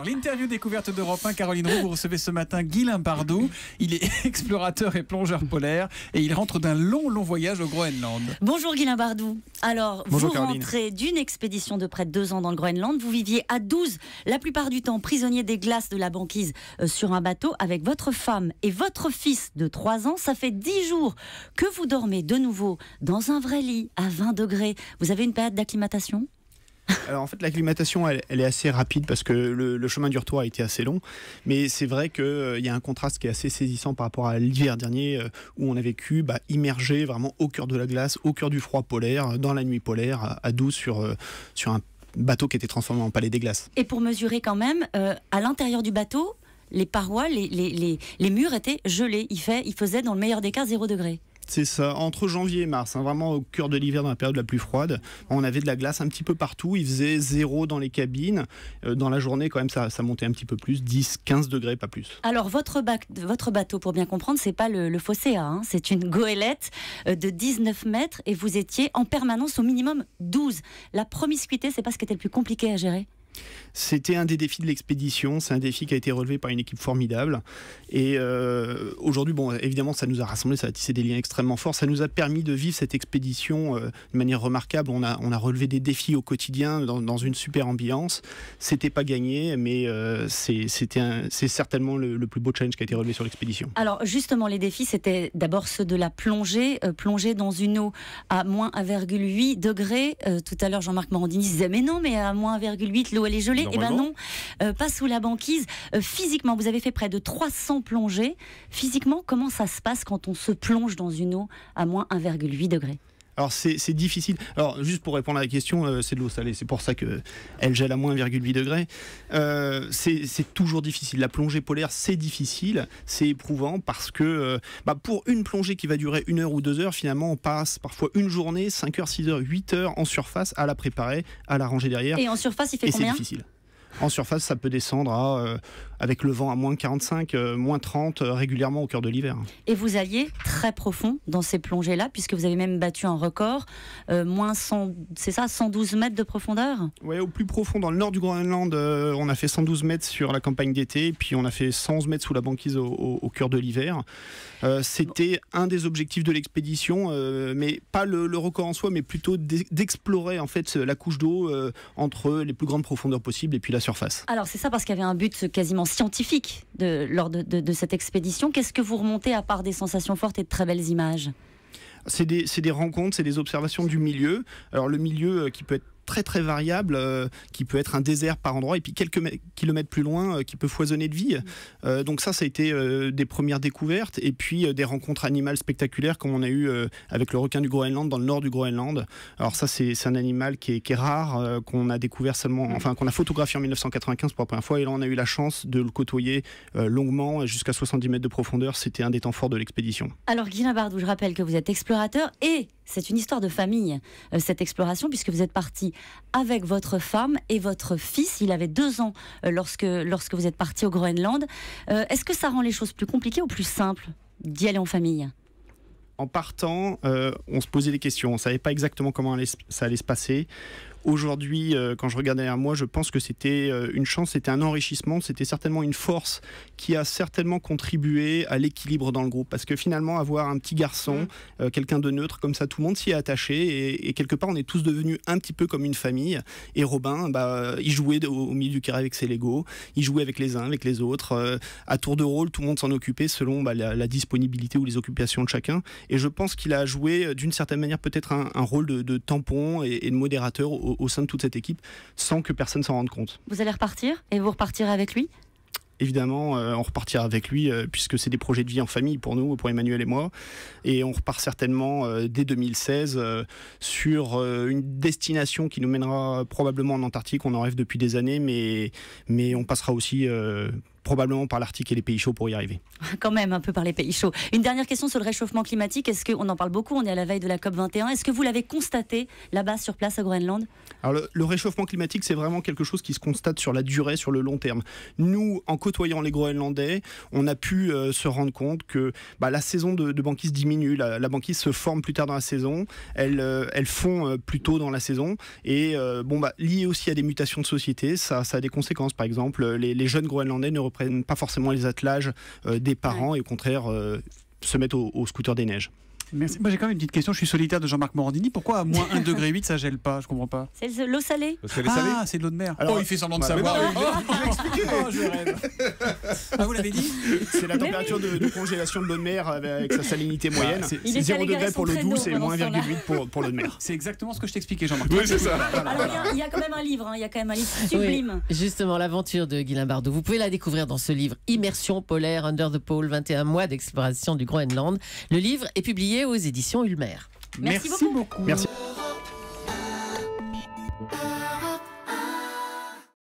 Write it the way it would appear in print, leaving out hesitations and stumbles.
L'interview découverte d'Europe 1, Caroline Roux, vous recevez ce matin Guy Limbardou. Il est explorateur et plongeur polaire et il rentre d'un long voyage au Groenland. Bonjour Guy Limbardou. Alors, Bonjour vous Caroline. rentrez d'une expédition de près de 2 ans dans le Groenland. Vous viviez à 12, la plupart du temps prisonnier des glaces de la banquise sur un bateau avec votre femme et votre fils de 3 ans. Ça fait 10 jours que vous dormez de nouveau dans un vrai lit à 20 degrés. Vous avez une période d'acclimatation ? Alors en fait l'acclimatation elle est assez rapide parce que le chemin du retour a été assez long, mais c'est vrai qu'il y a un contraste qui est assez saisissant par rapport à l'hiver dernier où on a vécu immergé vraiment au cœur de la glace, au cœur du froid polaire, dans la nuit polaire à 12 sur un bateau qui était transformé en palais des glaces. Et pour mesurer quand même, à l'intérieur du bateau, les parois, les murs étaient gelés. Il faisait dans le meilleur des cas 0 degré. C'est ça, entre janvier et mars, vraiment au cœur de l'hiver, dans la période la plus froide, on avait de la glace un petit peu partout, il faisait 0 dans les cabines, dans la journée quand même ça montait un petit peu plus, 10-15 degrés, pas plus. Alors votre bateau, pour bien comprendre, c'est pas le Phocéa, hein, c'est une goélette de 19 mètres et vous étiez en permanence au minimum 12. La promiscuité, c'est pas ce qui était le plus compliqué à gérer ? C'était un des défis de l'expédition, c'est un défi qui a été relevé par une équipe formidable et aujourd'hui, évidemment ça nous a rassemblés, ça a tissé des liens extrêmement forts, ça nous a permis de vivre cette expédition de manière remarquable, on a relevé des défis au quotidien dans une super ambiance, c'était pas gagné mais c'est certainement le plus beau challenge qui a été relevé sur l'expédition. Alors justement les défis c'était d'abord ceux de la plongée, plonger dans une eau à moins 1,8 degrés, tout à l'heure Jean-Marc Morandini disait mais non mais à moins 1,8 l'eau elle est gelée. Eh ben non, pas sous la banquise. Physiquement, vous avez fait près de 300 plongées. Physiquement, comment ça se passe quand on se plonge dans une eau à moins 1,8 degrés ? Alors c'est difficile. Alors juste pour répondre à la question, c'est de l'eau salée, c'est pour ça qu'elle gèle à moins 1,8 degrés. C'est toujours difficile. La plongée polaire, c'est difficile, c'est éprouvant parce que pour une plongée qui va durer 1 heure ou 2 heures, finalement on passe parfois une journée, 5 heures, 6 heures, 8 heures en surface à la préparer, à la ranger derrière. Et en surface, il fait et combien ? C'est difficile. En surface, ça peut descendre avec le vent à moins 45, moins 30 régulièrement au cœur de l'hiver. Et vous alliez très profond dans ces plongées-là, puisque vous avez même battu un record, moins 100, c'est ça, 112 mètres de profondeur ? Oui, au plus profond, dans le nord du Groenland, on a fait 112 mètres sur la campagne d'été, puis on a fait 111 mètres sous la banquise au cœur de l'hiver. C'était un des objectifs de l'expédition, mais pas le record en soi, mais plutôt d'explorer en fait la couche d'eau entre les plus grandes profondeurs possibles et puis la surface. Alors c'est ça parce qu'il y avait un but quasiment scientifique lors de cette expédition. Qu'est-ce que vous remontez à part des sensations fortes et de très belles images ? C'est des rencontres, c'est des observations du milieu. Alors le milieu qui peut être très très variable, qui peut être un désert par endroit et puis quelques kilomètres plus loin qui peut foisonner de vie. Donc ça a été des premières découvertes et puis des rencontres animales spectaculaires comme on a eu avec le requin du Groenland dans le nord du Groenland. Alors ça c'est un animal qui est rare, qu'on a découvert qu'on a photographié en 1995 pour la première fois et là on a eu la chance de le côtoyer longuement jusqu'à 70 mètres de profondeur. C'était un des temps forts de l'expédition. Alors Guy Limbardou, je rappelle que vous êtes explorateur et c'est une histoire de famille, cette exploration, puisque vous êtes parti avec votre femme et votre fils. Il avait 2 ans lorsque vous êtes parti au Groenland. Est-ce que ça rend les choses plus compliquées ou plus simples d'y aller en famille ? En partant, on se posait des questions. On ne savait pas exactement comment ça allait se passer. Aujourd'hui, quand je regarde derrière moi, je pense que c'était une chance, c'était un enrichissement, c'était certainement une force qui a certainement contribué à l'équilibre dans le groupe. Parce que finalement, avoir un petit garçon, quelqu'un de neutre, comme ça, tout le monde s'y est attaché. Et quelque part, on est tous devenus un petit peu comme une famille. Et Robin, il jouait au milieu du carré avec ses Legos. Il jouait avec les uns, avec les autres. À tour de rôle, tout le monde s'en occupait selon la disponibilité ou les occupations de chacun. Et je pense qu'il a joué d'une certaine manière peut-être un rôle de tampon et de modérateur au sein de toute cette équipe sans que personne s'en rende compte. Vous allez repartir et vous repartirez avec lui ? Évidemment, on repartira avec lui puisque c'est des projets de vie en famille pour nous, pour Emmanuel et moi. Et on repart certainement dès 2016 sur une destination qui nous mènera probablement en Antarctique. On en rêve depuis des années, mais on passera aussi probablement par l'Arctique et les pays chauds pour y arriver. Quand même un peu par les pays chauds. Une dernière question sur le réchauffement climatique. Est-ce qu'on en parle beaucoup, on est à la veille de la COP21. Est-ce que vous l'avez constaté là-bas sur place au Groenland? Alors le réchauffement climatique, c'est vraiment quelque chose qui se constate sur la durée, sur le long terme. Nous, en côtoyant les Groenlandais, on a pu se rendre compte que la saison de banquise diminue. La banquise se forme plus tard dans la saison. Elle fond plus tôt dans la saison. Et lié aussi à des mutations de société, ça a des conséquences. Par exemple, les jeunes Groenlandais ne reprennent pas forcément les attelages des parents et au contraire se mettent au scooter des neiges. Merci. Moi j'ai quand même une petite question, je suis solitaire de Jean-Marc Morandini. Pourquoi à moins 1,8 degré ça gèle pas? Je comprends pas. C'est l'eau salée. Ah, c'est de l'eau de mer. Alors, il fait semblant de savoir. Je l'ai expliqué. Je rêve. Ah, vous l'avez dit? C'est la température de congélation de l'eau de mer avec sa salinité moyenne. C'est 0 degré pour l'eau douce et moins 1,8 pour l'eau de mer. C'est exactement ce que je t'expliquais, Jean-Marc. Oui, c'est ça. Alors il y a quand même un livre, il y a quand même un livre sublime. Oui, justement, l'aventure de Guylain Bardot. Vous pouvez la découvrir dans ce livre Immersion polaire Under the Pole, 21 mois d'exploration du Groenland. Le livre est publié aux éditions Ulmer. Merci beaucoup. Merci.